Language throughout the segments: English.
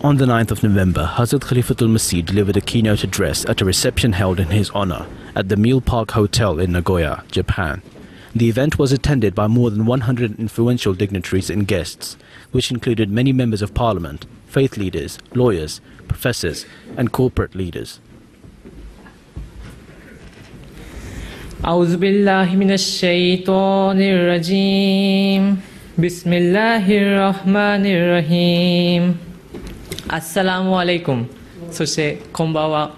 On the 9th of November, Hazrat Khalifa al-Masih delivered a keynote address at a reception held in his honor at the Mielparque Hotel in Nagoya, Japan. The event was attended by more than 100 influential dignitaries and guests, which included many members of parliament, faith leaders, lawyers, professors, and corporate leaders. أعوذ بالله من الشيطان الرجيم بسم الله الرحمن الرحيم السلام عليكم。そしてこんばんは。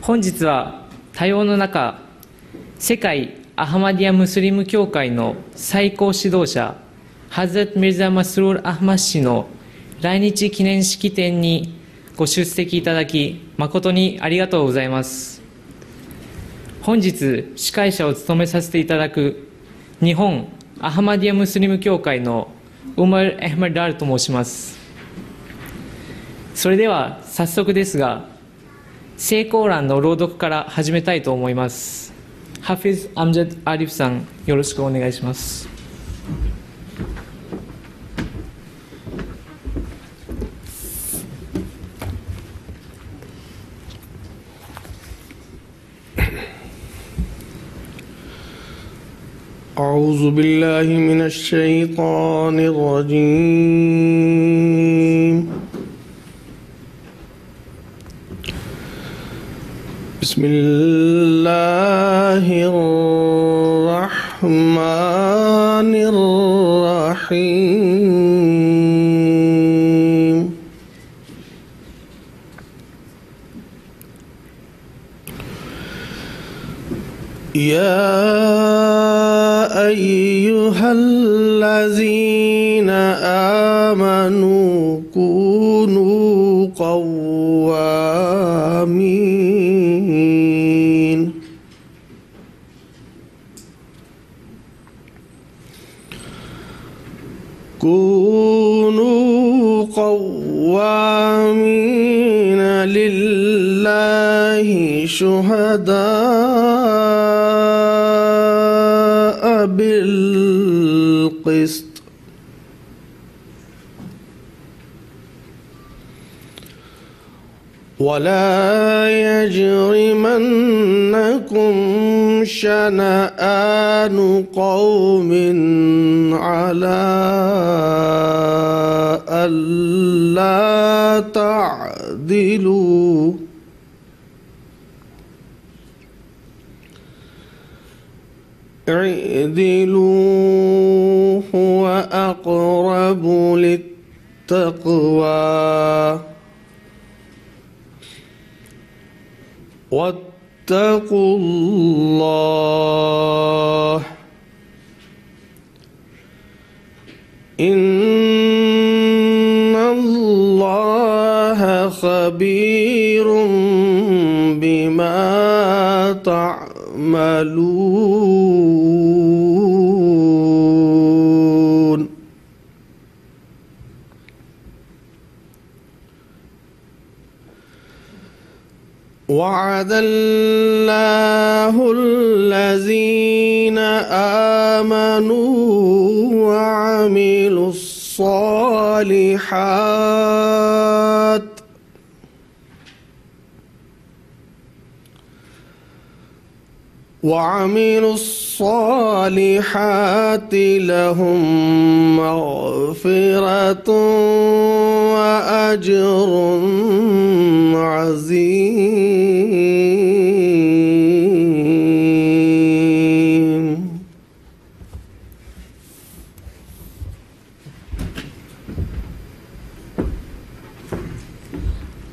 本日は多様の中、世界アハマディア・ムスリム協会の最高指導者ハズラット・ミルザ・マスルール・アフマッ氏の来日記念式典にご出席いただき誠にありがとうございます。本日司会者を務めさせていただく日本アハマディア・ムスリム協会のウマル・アハマダールと申します。それでは早速ですが、聖コーランの朗読から始めたいと思います。ハフィズ・アムジャド・アリフさん、よろしくお願いします。أعوذ بالله من الشيطان الرجيم بسم الله الرحمن الرحيم يا أيها الذين آمنوا كونوا قوامين لله شهداء بالقسط ولا يجرمنكم شنآن قوم على ألا تعدلوا اعدلوا هو أقرب للتقوى واتقوا الله إن الله خبير بما تعملون وعد الله الذين آمنوا وعملوا الصالحات لهم مغفرة وأجر عظيم.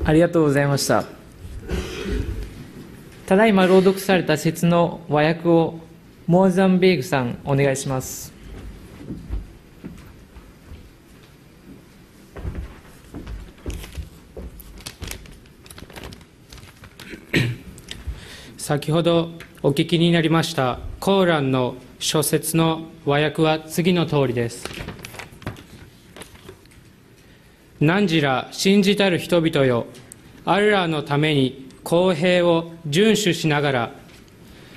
ありがとうございました。ただいま朗読された説の和訳をモーザンベーグさん、お願いします。先ほどお聞きになりましたコーランの書説の和訳は次の通りです。汝ら信じたる人々よ、アッラーのために公平を遵守しながら、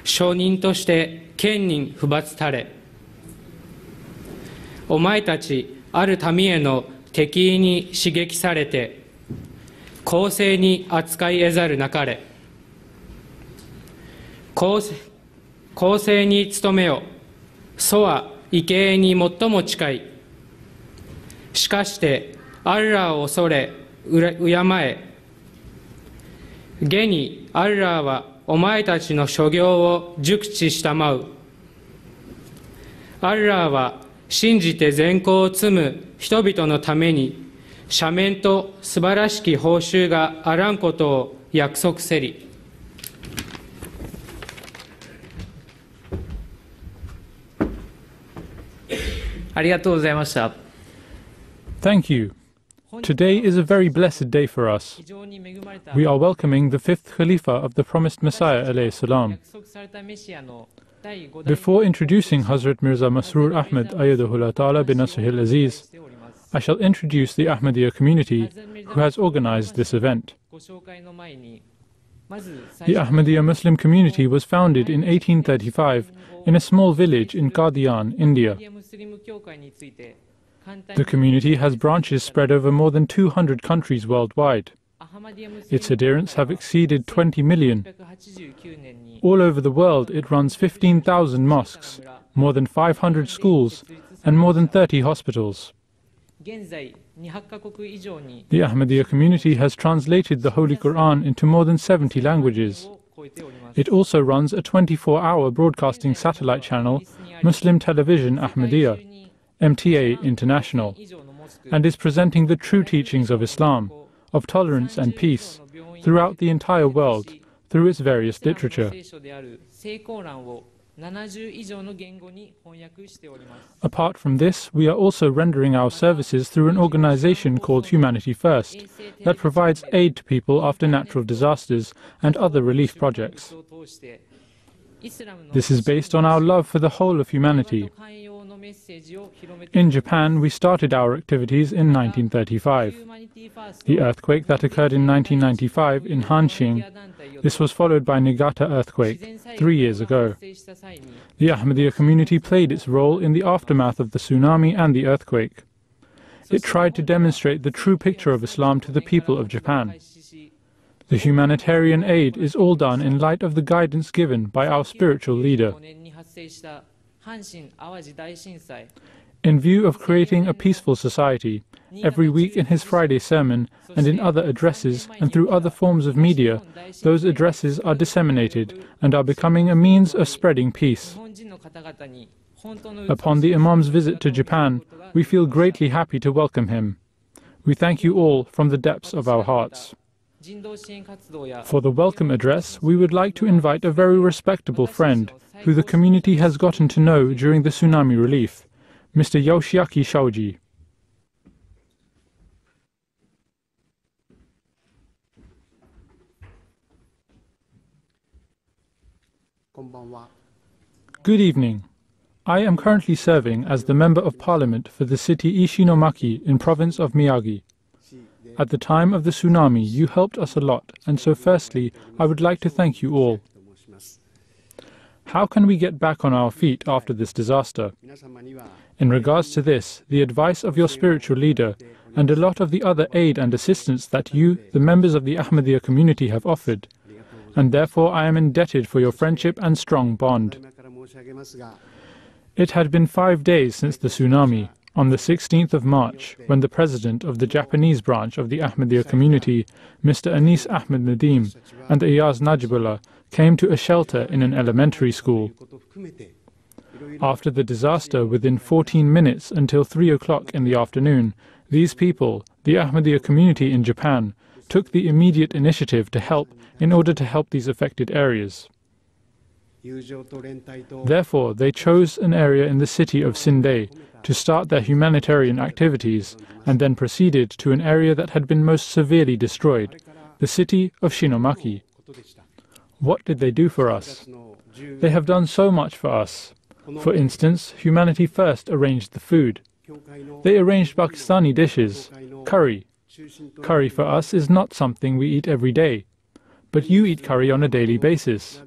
証人として権に不罰たれ。お前たちある民への敵意に刺激されて公正に扱い得ざるなかれ。公正に努めよ。祖は畏敬に最も近い。しかしてアッラーを恐れ敬え。現にアッラーはお前たちの所業を熟知したまう。アッラーは信じて善行を積む人々のために赦免と素晴らしき報酬があらんことを約束せり。ありがとうございました。Thank you. Today is a very blessed day for us. We are welcoming the fifth Khalifa of the promised Messiah alayhi salam. Before introducing Hazrat Mirza Masroor Ahmad Ayyadahullah Ta'ala bin Nasrihil Aziz, I shall introduce the Ahmadiyya community who has organized this event. The Ahmadiyya Muslim community was founded in 1835 in a small village in Qadian, India. The community has branches spread over more than 200 countries worldwide. Its adherents have exceeded 20 million. All over the world it runs 15,000 mosques, more than 500 schools, and more than 30 hospitals. The Ahmadiyya community has translated the Holy Quran into more than 70 languages. It also runs a 24-hour broadcasting satellite channel, Muslim Television Ahmadiyya, MTA International, and is presenting the true teachings of Islam, of tolerance and peace, throughout the entire world, through its various literature. Apart from this, we are also rendering our services through an organization called Humanity First, that provides aid to people after natural disasters and other relief projects. This is based on our love for the whole of humanity. In Japan, we started our activities in 1935. The earthquake that occurred in 1995 in Hanshin, this was followed by Niigata earthquake 3 years ago. The Ahmadiyya community played its role in the aftermath of the tsunami and the earthquake. It tried to demonstrate the true picture of Islam to the people of Japan. The humanitarian aid is all done in light of the guidance given by our spiritual leader. In view of creating a peaceful society, every week in his Friday sermon and in other addresses and through other forms of media, those addresses are disseminated and are becoming a means of spreading peace. Upon the Imam's visit to Japan, we feel greatly happy to welcome him. We thank you all from the depths of our hearts. For the welcome address, we would like to invite a very respectable friend who the community has gotten to know during the tsunami relief, Mr. Yoshiaki Shaoji. Good evening. I am currently serving as the Member of Parliament for the city Ishinomaki in province of Miyagi. At the time of the tsunami, you helped us a lot, and so firstly, I would like to thank you all. How can we get back on our feet after this disaster? In regards to this, the advice of your spiritual leader and a lot of the other aid and assistance that you, the members of the Ahmadiyya community, have offered, and therefore I am indebted for your friendship and strong bond. It had been 5 days since the tsunami, on the 16th of March, when the president of the Japanese branch of the Ahmadiyya community, Mr. Anis Ahmed Nadim, and Iyaz Najibullah came to a shelter in an elementary school. After the disaster, within 14 minutes until 3 o'clock in the afternoon, these people, the Ahmadiyya community in Japan, took the immediate initiative to help in order to help these affected areas. Therefore, they chose an area in the city of Sindei to start their humanitarian activities and then proceeded to an area that had been most severely destroyed, the city of Shinomaki. What did they do for us? They have done so much for us. For instance, Humanity First arranged the food. They arranged Pakistani dishes, curry. Curry for us is not something we eat every day, but you eat curry on a daily basis.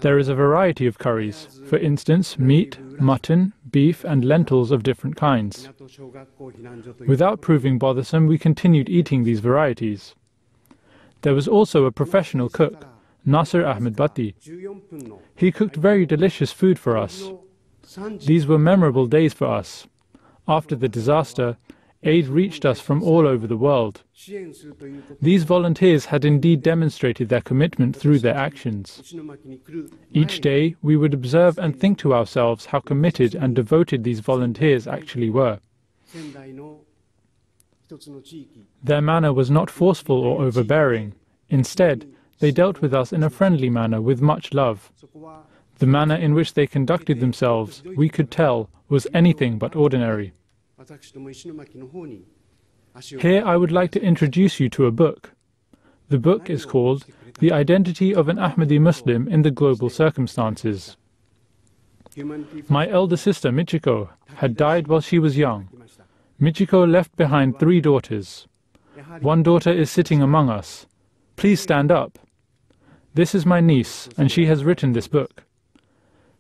There is a variety of curries, for instance, meat, mutton, beef and lentils of different kinds. Without proving bothersome, we continued eating these varieties. There was also a professional cook, Nasir Ahmed Bhatti. He cooked very delicious food for us. These were memorable days for us. After the disaster, aid reached us from all over the world. These volunteers had indeed demonstrated their commitment through their actions. Each day, we would observe and think to ourselves how committed and devoted these volunteers actually were. Their manner was not forceful or overbearing. Instead, they dealt with us in a friendly manner with much love. The manner in which they conducted themselves, we could tell, was anything but ordinary. Here I would like to introduce you to a book. The book is called The Identity of an Ahmadi Muslim in the Global Circumstances. My elder sister Michiko had died while she was young. Michiko left behind 3 daughters. One daughter is sitting among us. Please stand up. This is my niece, and she has written this book.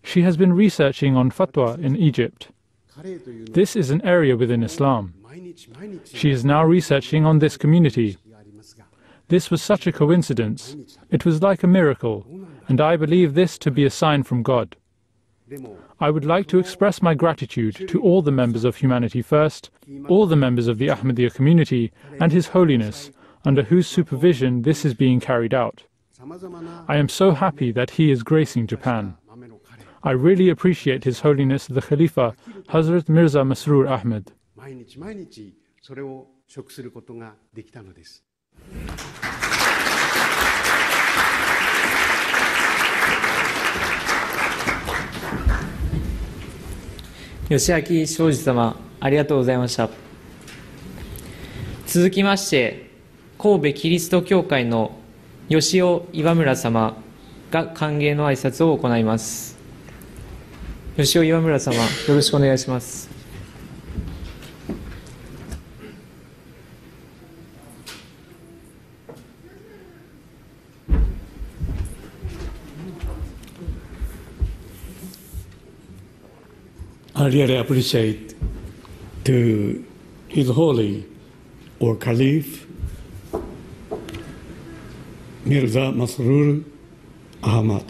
She has been researching on fatwa in Egypt. This is an area within Islam. She is now researching on this community. This was such a coincidence. It was like a miracle, and I believe this to be a sign from God. I would like to express my gratitude to all the members of Humanity First, all the members of the Ahmadiyya community, and His Holiness, under whose supervision this is being carried out. I am so happy that he is gracing Japan. I really appreciate His Holiness the Khalifa, Hazrat Mirza Masroor Ahmad.吉明庄司様、ありがとうございました。続きまして、神戸キリスト教会の吉尾岩村様が歓迎の挨拶を行います。吉尾岩村様、よろしくお願いします。I really appreciate to His Holy or Caliph Mirza Masroor Ahmad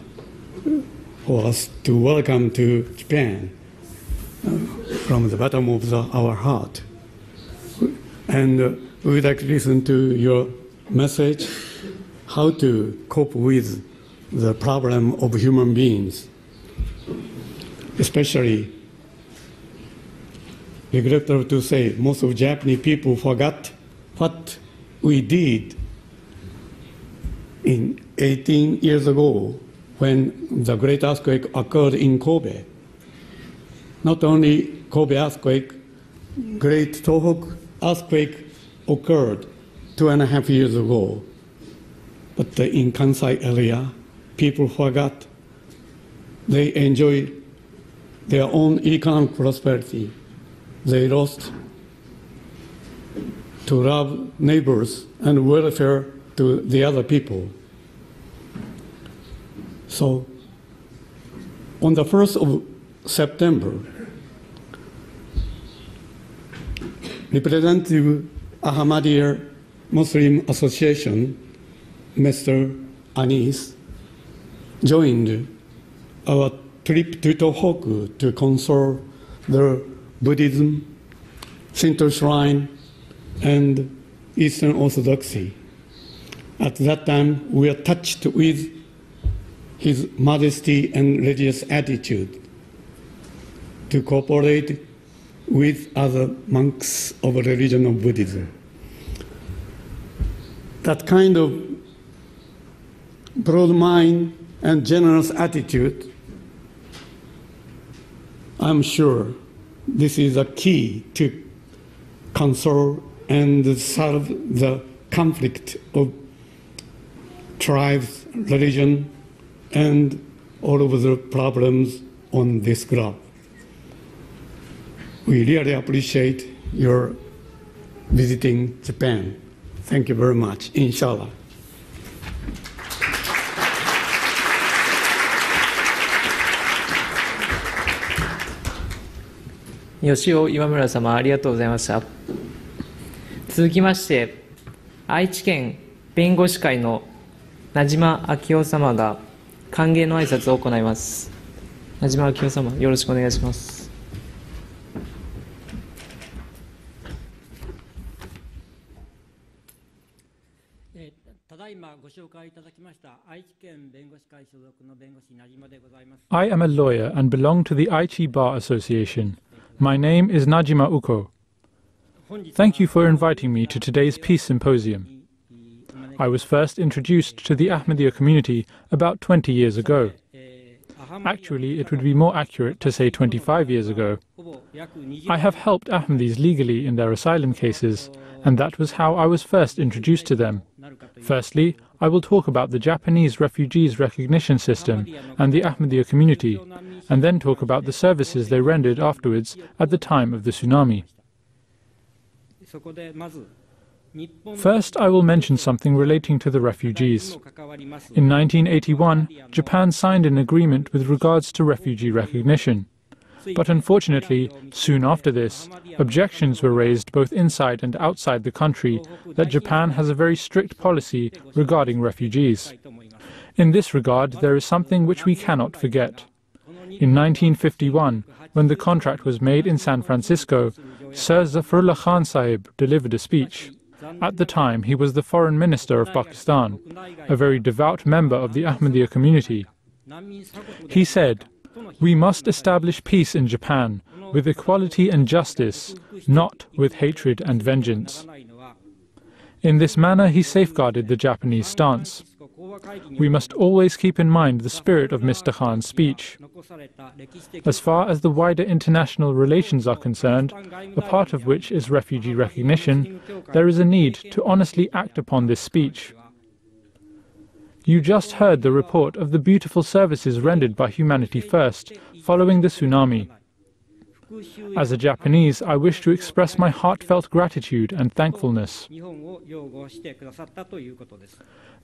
for us to welcome to Japan from the bottom of our heart. And we would like to listen to your message, how to cope with the problem of human beings, especially regrettable to say, most of Japanese people forgot what we did in 18 years ago when the great earthquake occurred in Kobe. Not only Kobe earthquake, great Tohoku earthquake occurred 2.5 years ago. But in Kansai area, people forgot. They enjoyed their own economic prosperity. They lost to love neighbors and welfare to the other people. So, on the 1st of September, Representative Ahmadiyya Muslim Association, Mr. Anis, joined our trip to Tohoku to console the Buddhism, Shinto shrine, and Eastern Orthodoxy. At that time, we were touched with his modesty and religious attitude to cooperate with other monks of the religion of Buddhism. That kind of broad mind and generous attitude, I'm sure this is a key to console and solve the conflict of tribes, religion, and all of the problems on this globe. We really appreciate your visiting Japan. Thank you very much. Inshallah. 吉尾今村様、ありがとうございました。続きまして、愛知県弁護士会の名島昭夫様が歓迎の挨拶を行います。名島昭夫様、よろしくお願いします。I am a lawyer and belong to the Aichi Bar Association. My name is Najima Uko. Thank you for inviting me to today's Peace Symposium. I was first introduced to the Ahmadiyya community about 20 years ago. Actually, it would be more accurate to say 25 years ago. I have helped Ahmadis legally in their asylum cases, and that was how I was first introduced to them. Firstly, I will talk about the Japanese refugees recognition system and the Ahmadiyya community, and then talk about the services they rendered afterwards at the time of the tsunami. First, I will mention something relating to the refugees. In 1981, Japan signed an agreement with regards to refugee recognition. But unfortunately, soon after this, objections were raised both inside and outside the country that Japan has a very strict policy regarding refugees. In this regard, there is something which we cannot forget. In 1951, when the contract was made in San Francisco, Sir Zafrullah Khan Sahib delivered a speech. At the time, he was the Foreign Minister of Pakistan, a very devout member of the Ahmadiyya community. He said, "We must establish peace in Japan with equality and justice, not with hatred and vengeance." In this manner, he safeguarded the Japanese stance. We must always keep in mind the spirit of Mr. Khan's speech. As far as the wider international relations are concerned, a part of which is refugee recognition, there is a need to honestly act upon this speech. You just heard the report of the beautiful services rendered by Humanity First following the tsunami. As a Japanese, I wish to express my heartfelt gratitude and thankfulness.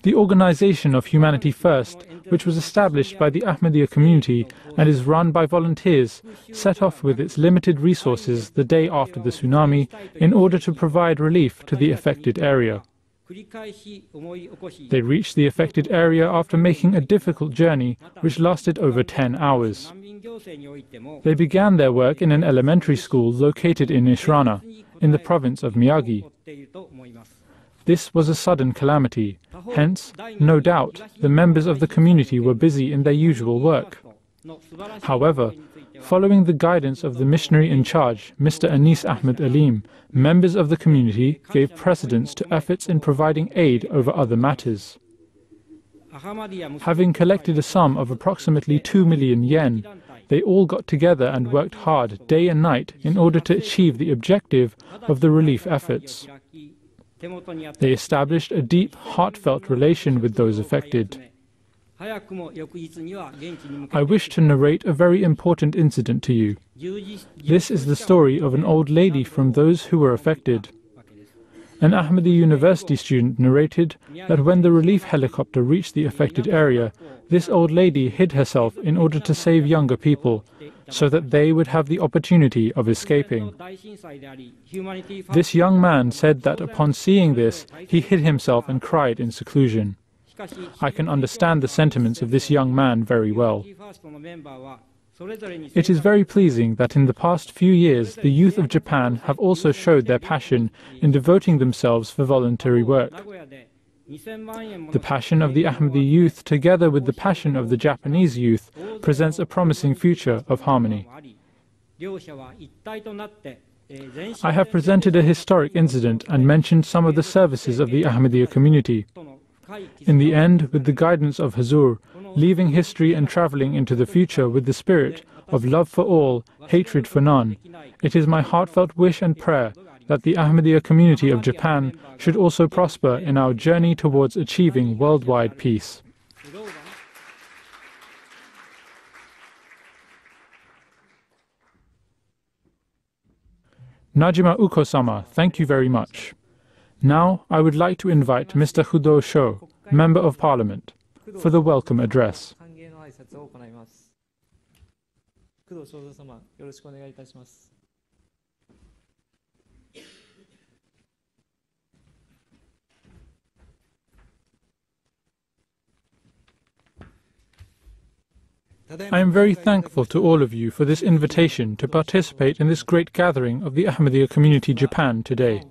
The organization of Humanity First, which was established by the Ahmadiyya community and is run by volunteers, set off with its limited resources the day after the tsunami in order to provide relief to the affected area. They reached the affected area after making a difficult journey which lasted over 10 hours. They began their work in an elementary school located in Ishrana, in the province of Miyagi. This was a sudden calamity, hence, no doubt, the members of the community were busy in their usual work. However, following the guidance of the missionary in charge, Mr. Anis Ahmed Alim, members of the community gave precedence to efforts in providing aid over other matters. Having collected a sum of approximately 2 million yen, they all got together and worked hard day and night in order to achieve the objective of the relief efforts. They established a deep, heartfelt relation with those affected. I wish to narrate a very important incident to you. This is the story of an old lady from those who were affected. An Ahmadiyya University student narrated that when the relief helicopter reached the affected area, this old lady hid herself in order to save younger people, so that they would have the opportunity of escaping. This young man said that upon seeing this, he hid himself and cried in seclusion. I can understand the sentiments of this young man very well. It is very pleasing that in the past few years the youth of Japan have also showed their passion in devoting themselves for voluntary work. The passion of the Ahmadi youth together with the passion of the Japanese youth presents a promising future of harmony. I have presented a historic incident and mentioned some of the services of the Ahmadiyya community. In the end, with the guidance of Hazur, leaving history and traveling into the future with the spirit of love for all, hatred for none, it is my heartfelt wish and prayer that the Ahmadiyya community of Japan should also prosper in our journey towards achieving worldwide peace. Najima Uko-sama, thank you very much. Now, I would like to invite Mr. Hudo Sho, Member of Parliament, for the welcome address. I am very thankful to all of you for this invitation to participate in this great gathering of the Ahmadiyya community Japan today.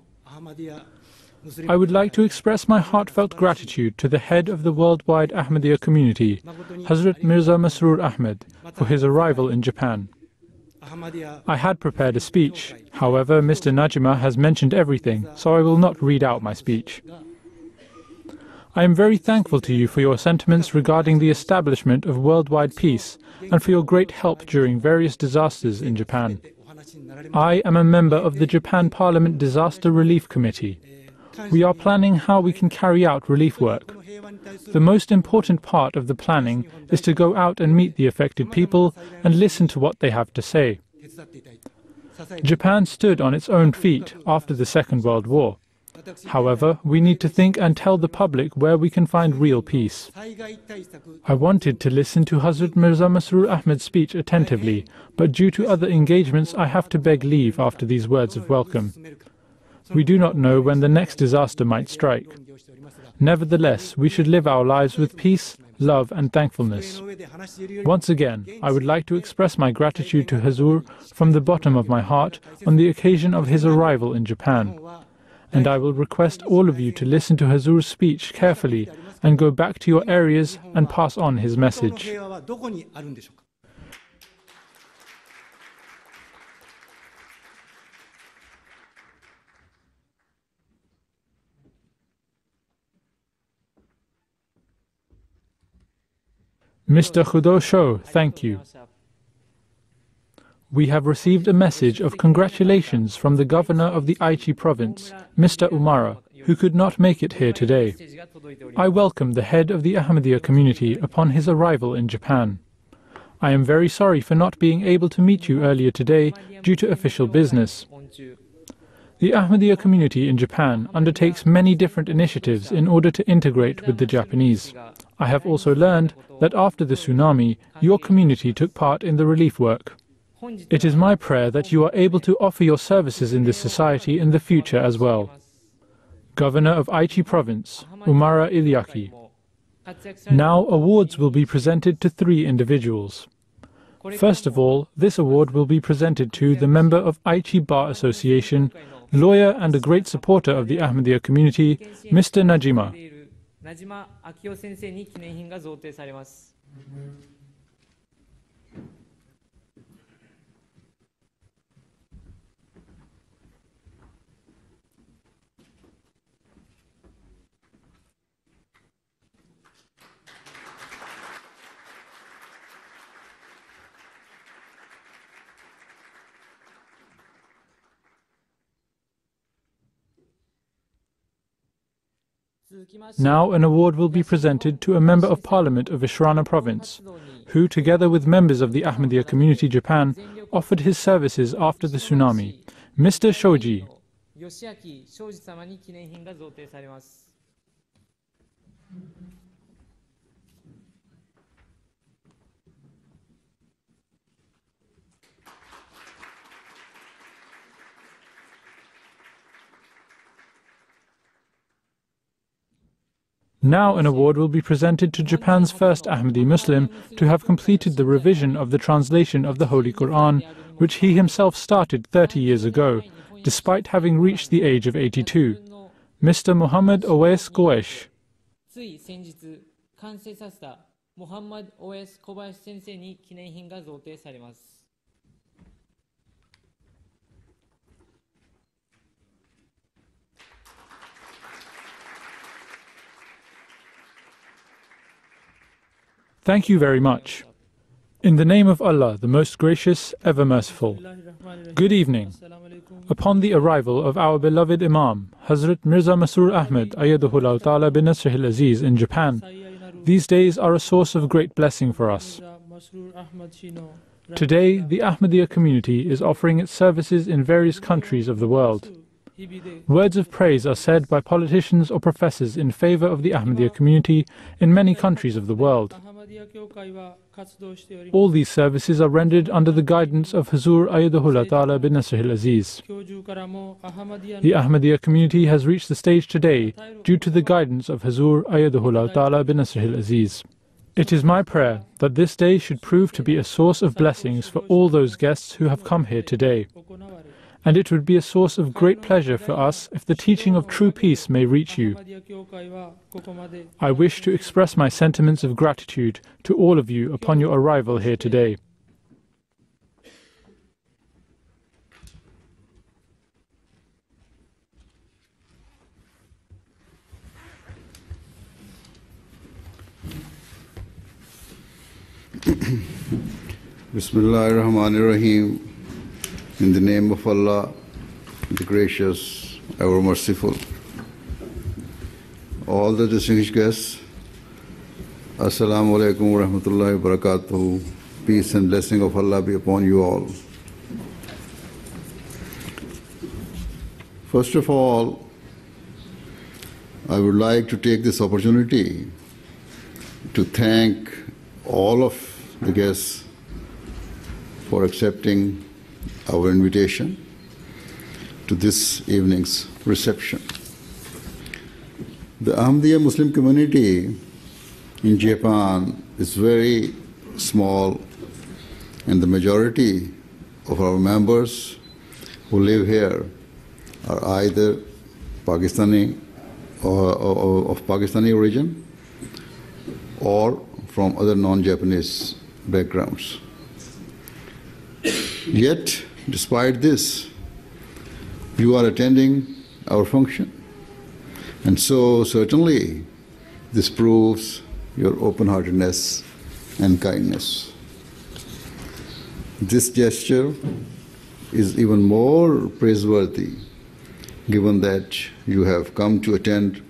I would like to express my heartfelt gratitude to the head of the worldwide Ahmadiyya community, Hazrat Mirza Masroor Ahmad, for his arrival in Japan. I had prepared a speech, however, Mr. Najima has mentioned everything, so I will not read out my speech. I am very thankful to you for your sentiments regarding the establishment of worldwide peace and for your great help during various disasters in Japan. I am a member of the Japan Parliament Disaster Relief Committee. We are planning how we can carry out relief work. The most important part of the planning is to go out and meet the affected people and listen to what they have to say. Japan stood on its own feet after the Second World War. However, we need to think and tell the public where we can find real peace. I wanted to listen to Hazrat Mirza Masroor Ahmad's speech attentively, but due to other engagements I have to beg leave after these words of welcome. We do not know when the next disaster might strike. Nevertheless, we should live our lives with peace, love and thankfulness. Once again, I would like to express my gratitude to Hazur from the bottom of my heart on the occasion of his arrival in Japan. And I will request all of you to listen to Hazur's speech carefully and go back to your areas and pass on his message. Mr. Khudo Sho, thank you. We have received a message of congratulations from the governor of the Aichi province, Mr. Umara, who could not make it here today. I welcome the head of the Ahmadiyya community upon his arrival in Japan. I am very sorry for not being able to meet you earlier today due to official business. The Ahmadiyya community in Japan undertakes many different initiatives in order to integrate with the Japanese. I have also learned that after the tsunami, your community took part in the relief work. It is my prayer that you are able to offer your services in this society in the future as well. Governor of Aichi Province, Umara Ilyaki. Now awards will be presented to 3 individuals. First of all, this award will be presented to the member of Aichi Bar Association, lawyer and a great supporter of the Ahmadiyya community, Mr. Najima. Now an award will be presented to a Member of Parliament of Vishrana Province, who, together with members of the Ahmadiyya community Japan, offered his services after the tsunami, Mr. Shoji. Now an award will be presented to Japan's first Ahmadi Muslim to have completed the revision of the translation of the Holy Quran, which he himself started 30 years ago, despite having reached the age of 82, Mr. Muhammad Owais Goesh. Thank you very much. In the name of Allah, the Most Gracious, Ever Merciful. Good evening. Upon the arrival of our beloved Imam, Hazrat Mirza Masroor Ahmad Ayyadahullah Ta'ala bin Nasrihil Aziz in Japan, these days are a source of great blessing for us. Today, the Ahmadiyya community is offering its services in various countries of the world. Words of praise are said by politicians or professors in favor of the Ahmadiyya community in many countries of the world. All these services are rendered under the guidance of Hazur Ayyadahullah Ta'ala bin Nasrihil Aziz. The Ahmadiyya community has reached the stage today due to the guidance of Hazur Ayyadahullah Ta'ala bin Nasrihil Aziz. It is my prayer that this day should prove to be a source of blessings for all those guests who have come here today. And it would be a source of great pleasure for us if the teaching of true peace may reach you. I wish to express my sentiments of gratitude to all of you upon your arrival here today. Bismillahirrahmanirrahim. In the name of Allah, the Gracious, Ever Merciful. All the distinguished guests, Assalamu alaikum wa rahmatullahi wa barakatuhu. Peace and blessing of Allah be upon you all. First of all, I would like to take this opportunity to thank all of the guests for accepting our invitation to this evening's reception. The Ahmadiyya Muslim community in Japan is very small, and the majority of our members who live here are either Pakistani or of Pakistani origin or from other non-Japanese backgrounds. Yet, despite this, you are attending our function. And so, certainly, this proves your open-heartedness and kindness. This gesture is even more praiseworthy given that you have come to attend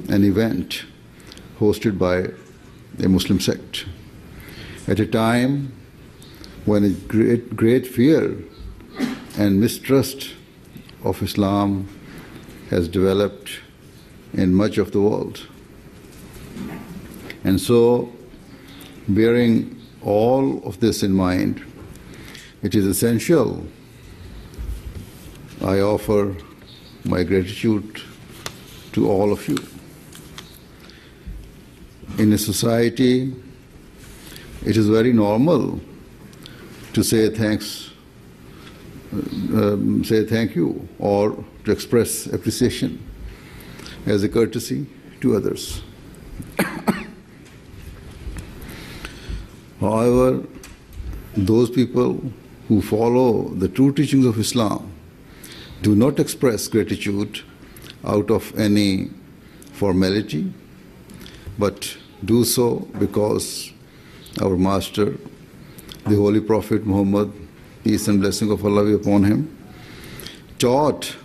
an event hosted by a Muslim sect at a time when a great fear and mistrust of Islam has developed in much of the world. And so, bearing all of this in mind, it is essential I offer my gratitude to all of you. In a society, it is very normal to say thank you, or to express appreciation as a courtesy to others. However, those people who follow the true teachings of Islam do not express gratitude out of any formality, but do so because our Master, the Holy Prophet Muhammad, peace and blessing of Allah be upon him, taught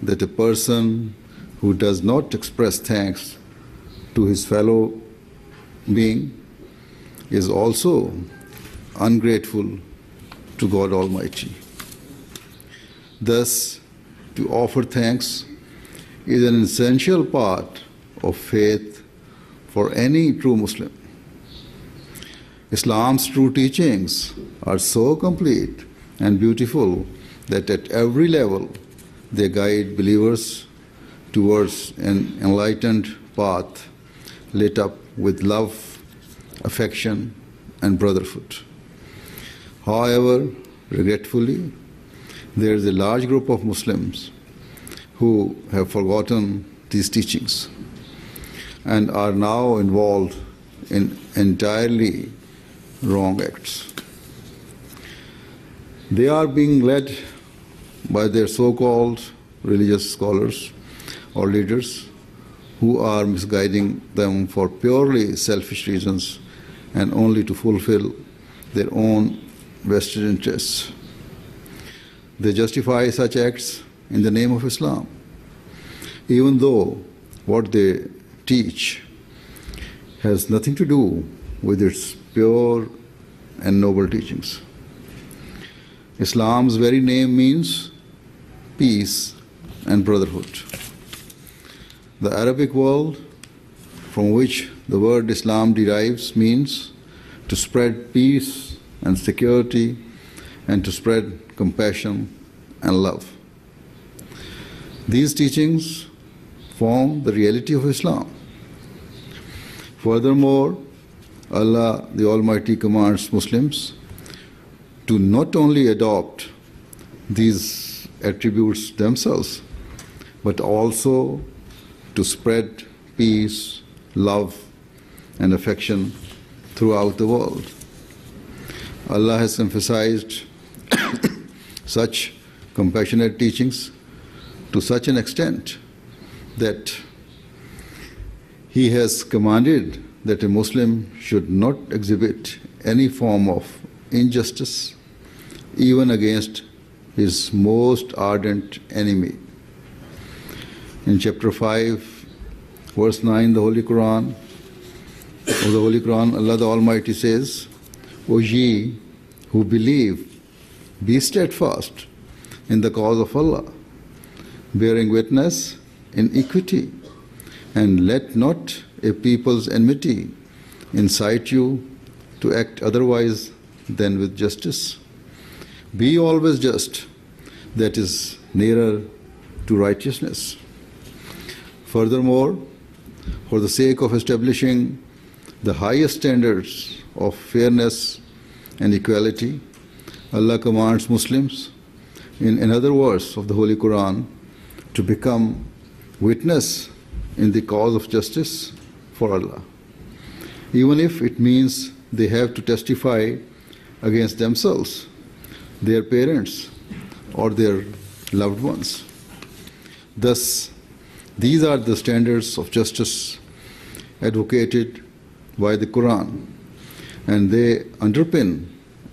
that a person who does not express thanks to his fellow being is also ungrateful to God Almighty. Thus, to offer thanks is an essential part of faith for any true Muslim. Islam's true teachings are so complete and beautiful that at every level they guide believers towards an enlightened path lit up with love, affection, and brotherhood. However, regretfully, there is a large group of Muslims who have forgotten these teachings and are now involved in entirely wrong acts. They are being led by their so-called religious scholars or leaders who are misguiding them for purely selfish reasons and only to fulfill their own vested interests. They justify such acts in the name of Islam, even though what they teach has nothing to do with its pure and noble teachings. Islam's very name means peace and brotherhood. The Arabic word from which the word Islam derives means to spread peace and security and to spread compassion and love. These teachings form the reality of Islam. Furthermore, Allah the Almighty commands Muslims to not only adopt these attributes themselves, but also to spread peace, love, and affection throughout the world. Allah has emphasized such compassionate teachings to such an extent that He has commanded that a Muslim should not exhibit any form of injustice, even against his most ardent enemy. In chapter 5, verse 9, the Holy Quran, Allah the Almighty says, O ye who believe, be steadfast in the cause of Allah, bearing witness in equity, and let not a people's enmity incite you to act otherwise than with justice. Be always just, that is nearer to righteousness. Furthermore, for the sake of establishing the highest standards of fairness and equality, Allah commands Muslims in another verse of the Holy Quran to become witness in the cause of justice for Allah, even if it means they have to testify against themselves, their parents, or their loved ones. Thus, these are the standards of justice advocated by the Quran, and they underpin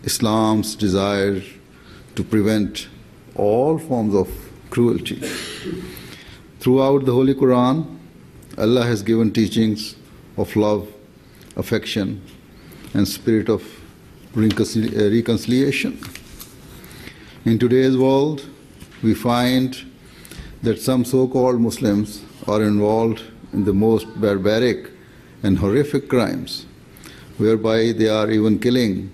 Islam's desire to prevent all forms of cruelty. Throughout the Holy Quran, Allah has given teachings of love, affection, and spirit of reconciliation. In today's world, we find that some so-called Muslims are involved in the most barbaric and horrific crimes, whereby they are even killing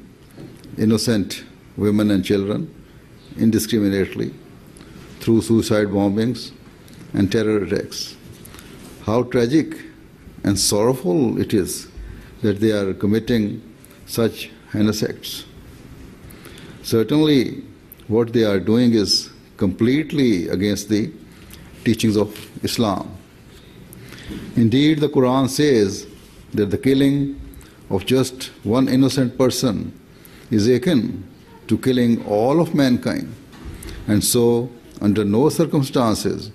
innocent women and children indiscriminately through suicide bombings and terror attacks. How tragic and sorrowful it is that they are committing such heinous acts. Certainly, what they are doing is completely against the teachings of Islam. Indeed, the Quran says that the killing of just one innocent person is akin to killing all of mankind, and so under no circumstances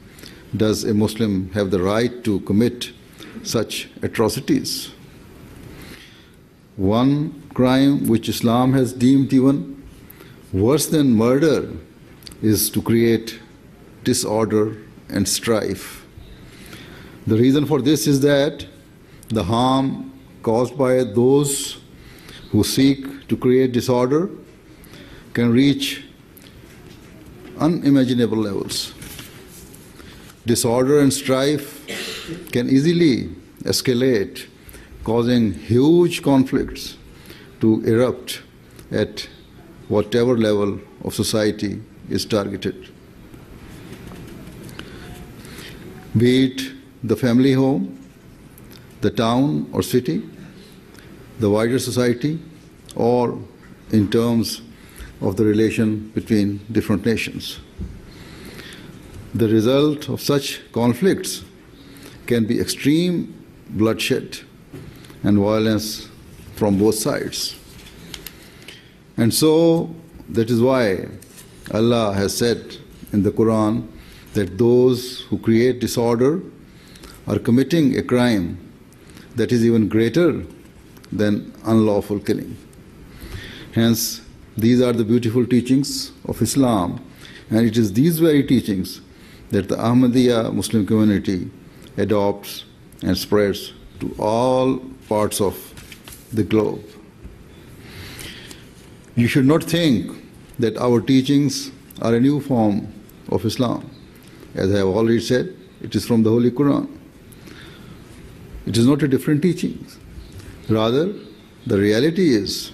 does a Muslim have the right to commit such atrocities. One crime which Islam has deemed even worse than murder is to create disorder and strife. The reason for this is that the harm caused by those who seek to create disorder can reach unimaginable levels. Disorder and strife can easily escalate, causing huge conflicts to erupt at whatever level of society is targeted. Be it the family home, the town or city, the wider society, or in terms of the relation between different nations. The result of such conflicts can be extreme bloodshed and violence from both sides. And so, that is why Allah has said in the Quran that those who create disorder are committing a crime that is even greater than unlawful killing. Hence, these are the beautiful teachings of Islam, and it is these very teachings that the Ahmadiyya Muslim community adopts and spreads to all parts of the globe. You should not think that our teachings are a new form of Islam. As I have already said, it is from the Holy Quran. It is not a different teaching. Rather, the reality is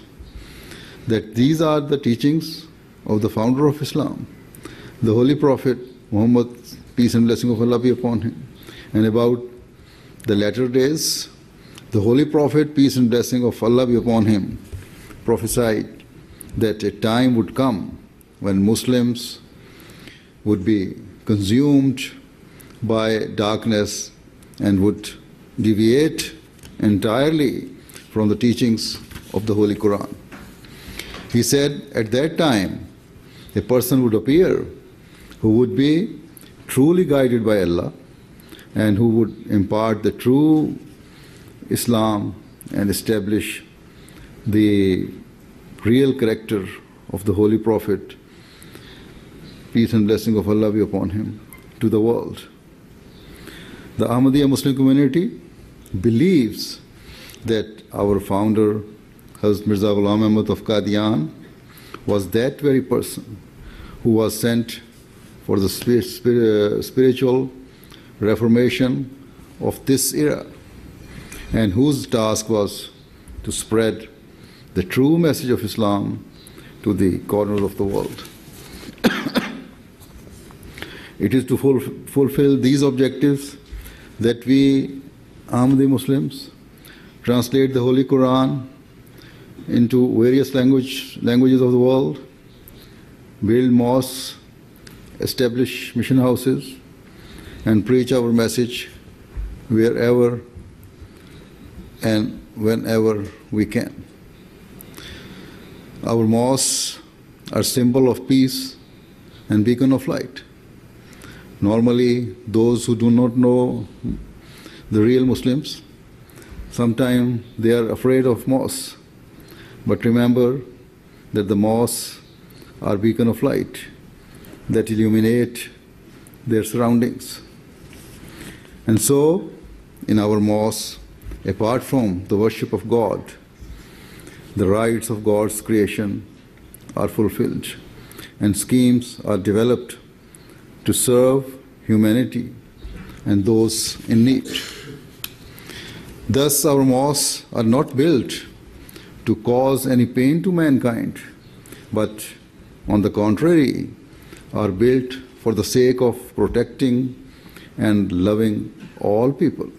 that these are the teachings of the founder of Islam, the Holy Prophet Muhammad, peace and blessing of Allah be upon him. And about the latter days, The Holy Prophet, peace and blessing of Allah be upon him, prophesied that a time would come when Muslims would be consumed by darkness and would deviate entirely from the teachings of the Holy Quran. He said at that time a person would appear who would be truly guided by Allah and who would impart the true Islam and establish the real character of the Holy Prophet, peace and blessing of Allah be upon him, to the world. The Ahmadiyya Muslim community believes that our founder, Hazrat Mirza Ahmad of Qadian, was that very person who was sent for the spiritual reformation of this era, and whose task was to spread the true message of Islam to the corners of the world. It is to fulfill these objectives that we, Ahmadi Muslims, translate the Holy Quran into various languages of the world, build mosques, establish mission houses, and preach our message wherever and whenever we can. Our mosques are symbol of peace and beacon of light. Normally, those who do not know the real Muslims, sometimes they are afraid of mosques. But remember that the mosques are beacon of light that illuminate their surroundings. And so, in our mosques, apart from the worship of God, the rights of God's creation are fulfilled, and schemes are developed to serve humanity and those in need. Thus, our mosques are not built to cause any pain to mankind, but on the contrary, are built for the sake of protecting and loving all people.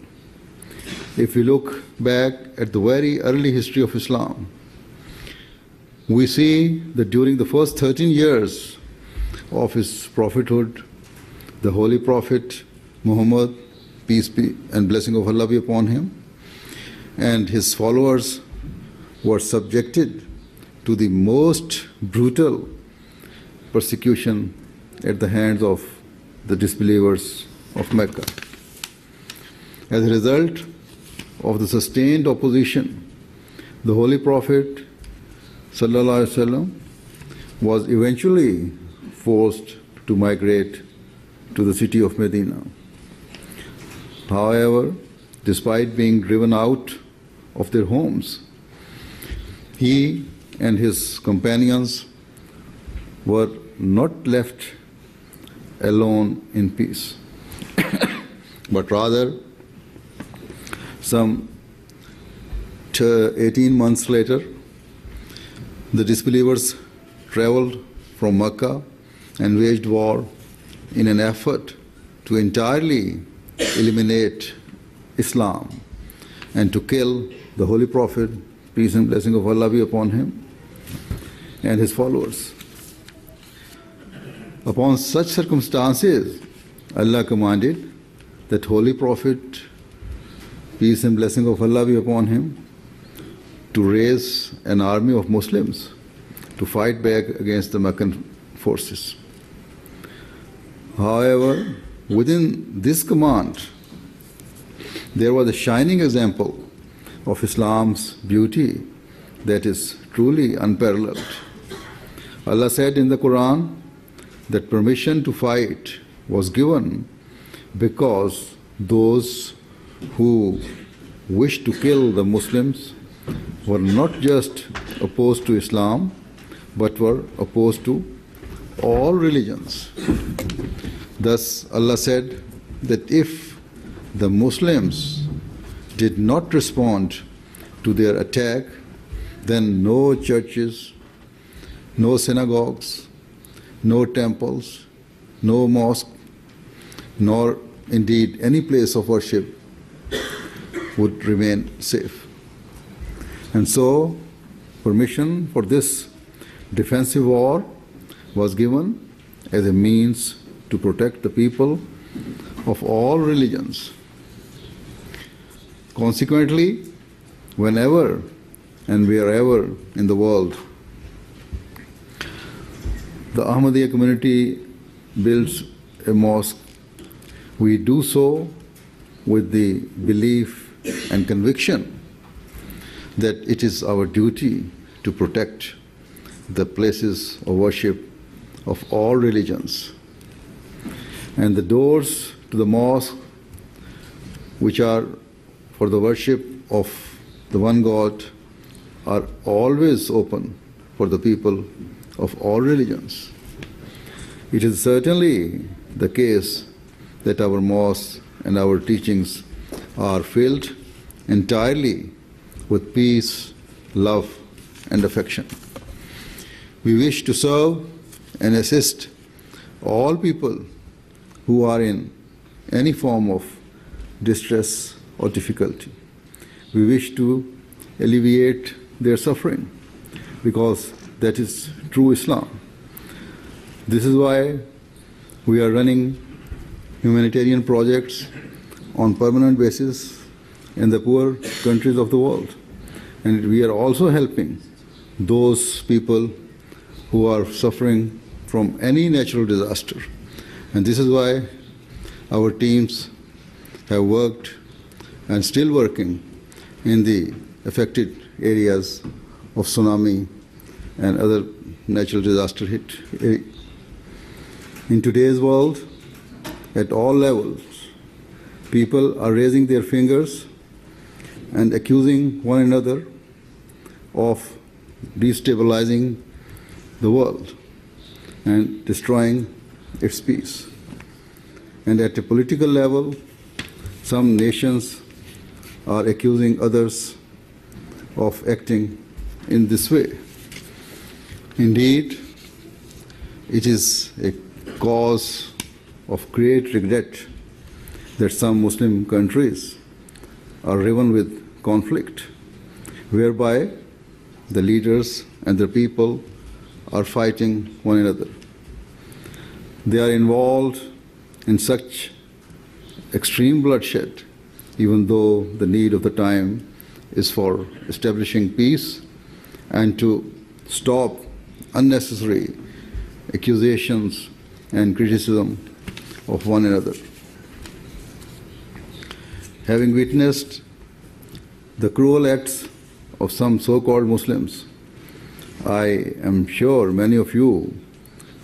If we look back at the very early history of Islam, we see that during the first 13 years of his prophethood, the Holy Prophet Muhammad, peace be and blessing of Allah be upon him, and his followers were subjected to the most brutal persecution at the hands of the disbelievers of Mecca. As a result of the sustained opposition, the Holy Prophet ﷺ was eventually forced to migrate to the city of Medina. However, despite being driven out of their homes, he and his companions were not left alone in peace, but rather some 18 months later, the disbelievers traveled from Mecca and waged war in an effort to entirely eliminate Islam and to kill the Holy Prophet, peace and blessing of Allah be upon him, and his followers. Upon such circumstances, Allah commanded that Holy Prophet, peace and blessing of Allah be upon him, to raise an army of Muslims to fight back against the Meccan forces. However, within this command, there was a shining example of Islam's beauty that is truly unparalleled. Allah said in the Quran that permission to fight was given because those who wished to kill the Muslims were not just opposed to Islam, but were opposed to all religions. Thus, Allah said that if the Muslims did not respond to their attack, then no churches, no synagogues, no temples, no mosque, nor indeed any place of worship would remain safe. And so, permission for this defensive war was given as a means to protect the people of all religions. Consequently, whenever and wherever in the world the Ahmadiyya community builds a mosque, we do so with the belief and conviction that it is our duty to protect the places of worship of all religions. And the doors to the mosque, which are for the worship of the one God, are always open for the people of all religions. It is certainly the case that our mosques and our teachings are filled entirely with peace, love, and affection. We wish to serve and assist all people who are in any form of distress or difficulty. We wish to alleviate their suffering because that is true Islam. This is why we are running humanitarian projects on permanent basis in the poor countries of the world. And we are also helping those people who are suffering from any natural disaster. And this is why our teams have worked and still working in the affected areas of tsunami and other natural disaster hit areas. In today's world, at all levels, people are raising their fingers and accusing one another of destabilizing the world and destroying its peace. And at a political level, some nations are accusing others of acting in this way. Indeed, it is a cause of great regret that some Muslim countries are riven with conflict, whereby the leaders and their people are fighting one another. They are involved in such extreme bloodshed, even though the need of the time is for establishing peace and to stop unnecessary accusations and criticism of one another. Having witnessed the cruel acts of some so-called Muslims, I am sure many of you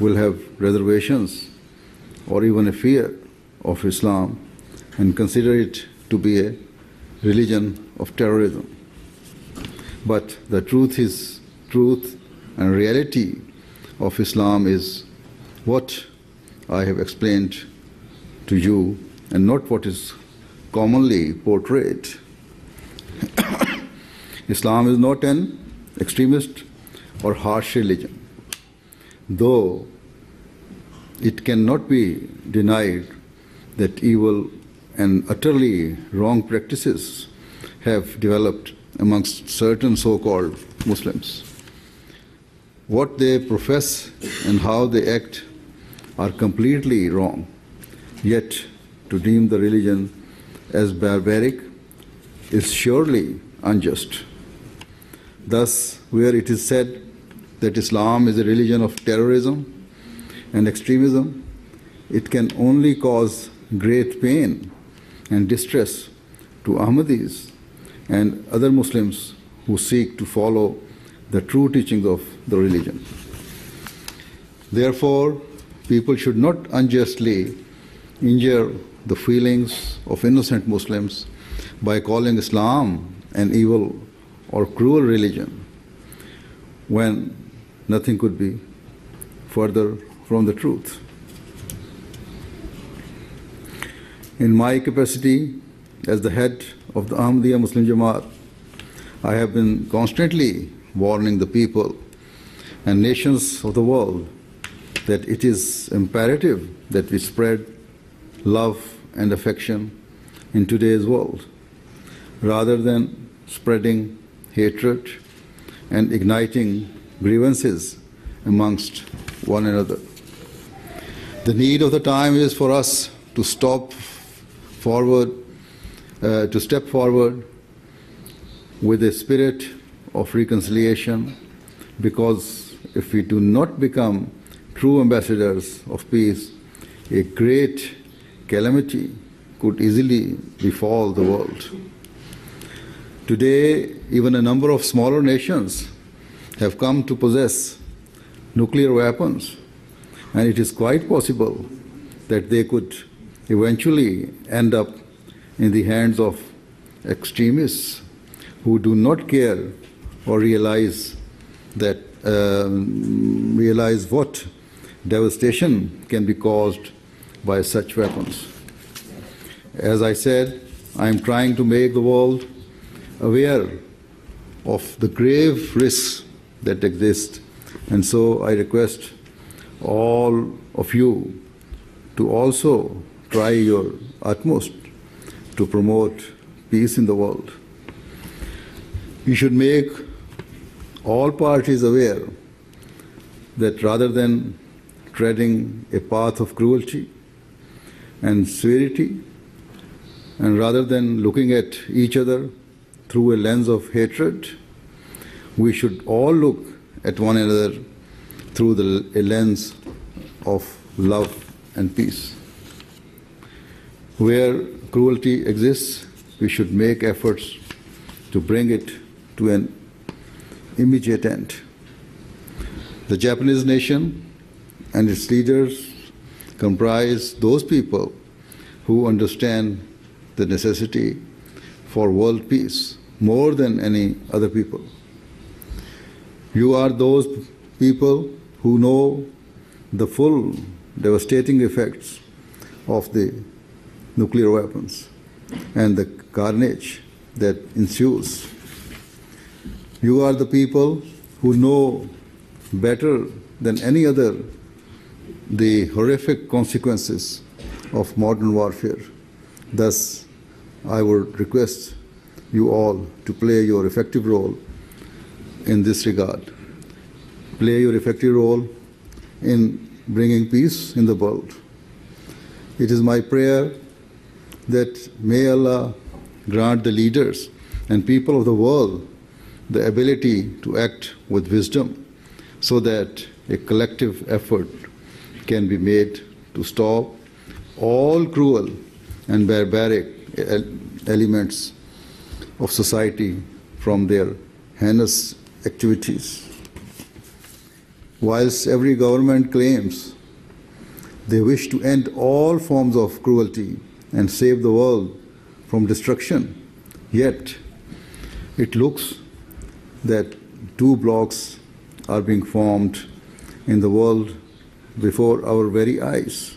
will have reservations or even a fear of Islam and consider it to be a religion of terrorism. But the truth and reality of Islam is what I have explained to you and not what is commonly portrayed. Islam is not an extremist or harsh religion, though it cannot be denied that evil and utterly wrong practices have developed amongst certain so-called Muslims. What they profess and how they act are completely wrong, yet to deem the religion as barbaric is surely unjust. Thus, where it is said that Islam is a religion of terrorism and extremism, it can only cause great pain and distress to Ahmadis and other Muslims who seek to follow the true teachings of the religion. Therefore, people should not unjustly injure the feelings of innocent Muslims by calling Islam an evil or cruel religion when nothing could be further from the truth. In my capacity as the head of the Ahmadiyya Muslim Jamaat, I have been constantly warning the people and nations of the world that it is imperative that we spread love and affection in today's world. rather than spreading hatred and igniting grievances amongst one another. The need of the time is for us to step forward with a spirit of reconciliation, because if we do not become true ambassadors of peace, a great calamity could easily befall the world. Today, even a number of smaller nations have come to possess nuclear weapons, and it is quite possible that they could eventually end up in the hands of extremists who do not care or realize what devastation can be caused by such weapons. As I said, I am trying to make the world aware of the grave risks that exist, and so I request all of you to also try your utmost to promote peace in the world. We should make all parties aware that rather than treading a path of cruelty and severity, and rather than looking at each other through a lens of hatred, we should all look at one another through a lens of love and peace. Where cruelty exists, we should make efforts to bring it to an immediate end. The Japanese nation and its leaders comprise those people who understand the necessity for world peace more than any other people. You are those people who know the full devastating effects of the nuclear weapons and the carnage that ensues. You are the people who know better than any other the horrific consequences of modern warfare. Thus, I would request you all to play your effective role in this regard. Play your effective role in bringing peace in the world. It is my prayer that may Allah grant the leaders and people of the world the ability to act with wisdom, so that a collective effort can be made to stop all cruel and barbaric elements of society from their heinous activities. Whilst every government claims they wish to end all forms of cruelty and save the world from destruction, yet it looks that two blocs are being formed in the world before our very eyes.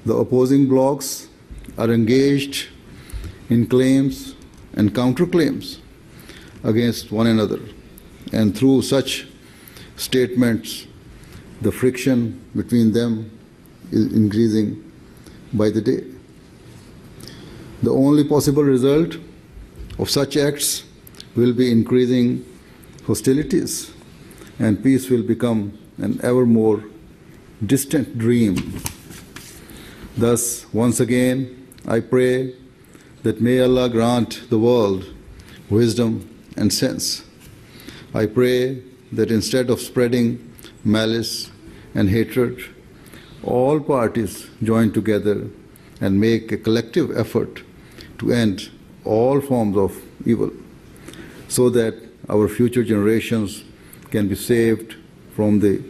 The opposing blocs are engaged in claims and counterclaims against one another, and through such statements, the friction between them is increasing by the day. The only possible result of such acts will be increasing hostilities, and peace will become an ever more distant dream. Thus, once again, I pray that may Allah grant the world wisdom and sense. I pray that instead of spreading malice and hatred, all parties join together and make a collective effort to end all forms of evil, so that our future generations can be saved from the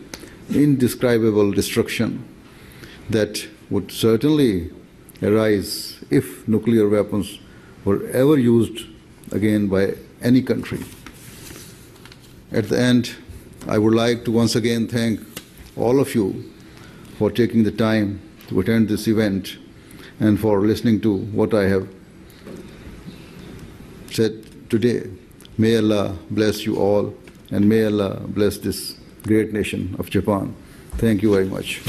indescribable destruction that would certainly arise if nuclear weapons were ever used again by any country. At the end, I would like to once again thank all of you for taking the time to attend this event and for listening to what I have said today. May Allah bless you all, and may Allah bless this great nation of Japan. Thank you very much.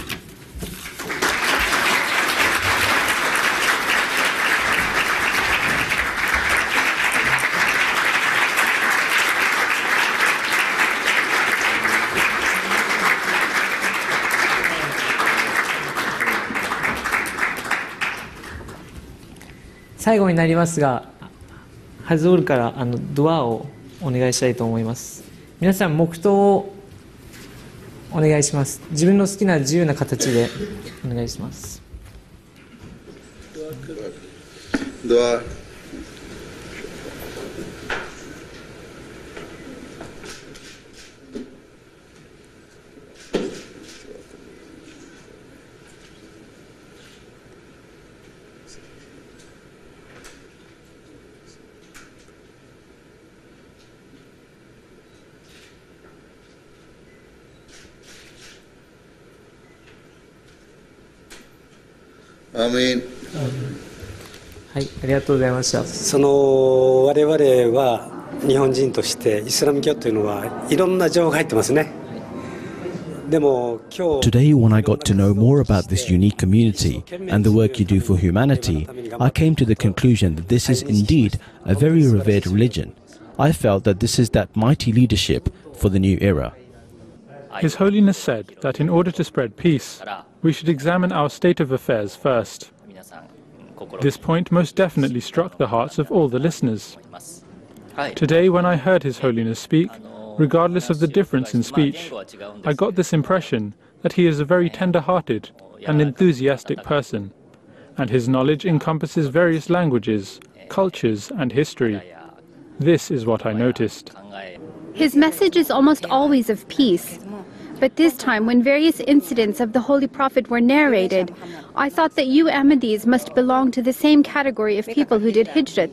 最後になりますが、ハズールからドアをお願いしたいと思います。皆さん黙祷をお願いします。自分の好きな自由な形でお願いします。ドア。アーメン。はい、ありがとうございました。我々は日本人としてイスラム教というのはいろんな情報が入ってますね。でも今日 Today, when I got to know more about this unique community and the work you do for humanity, I came to the conclusion that this is indeed a very revered religion. I felt that this is that mighty leadership for the new era. His Holiness said that in order to spread peace, we should examine our state of affairs first. This point most definitely struck the hearts of all the listeners. Today, when I heard His Holiness speak, regardless of the difference in speech, I got this impression that he is a very tender-hearted and enthusiastic person, and his knowledge encompasses various languages, cultures, and history. This is what I noticed. His message is almost always of peace. But this time, when various incidents of the Holy Prophet were narrated, I thought that you Ahmadis must belong to the same category of people who did Hijrat.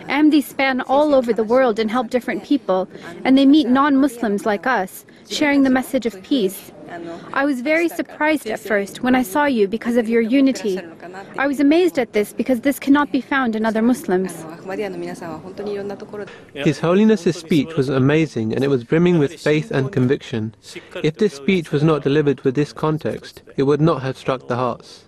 Ahmadis span all over the world and help different people, and they meet non-Muslims like us, sharing the message of peace. I was very surprised at first when I saw you because of your unity. I was amazed at this because this cannot be found in other Muslims. His Holiness's speech was amazing and it was brimming with faith and conviction. If this speech was not delivered with this context, it would not have struck the hearts.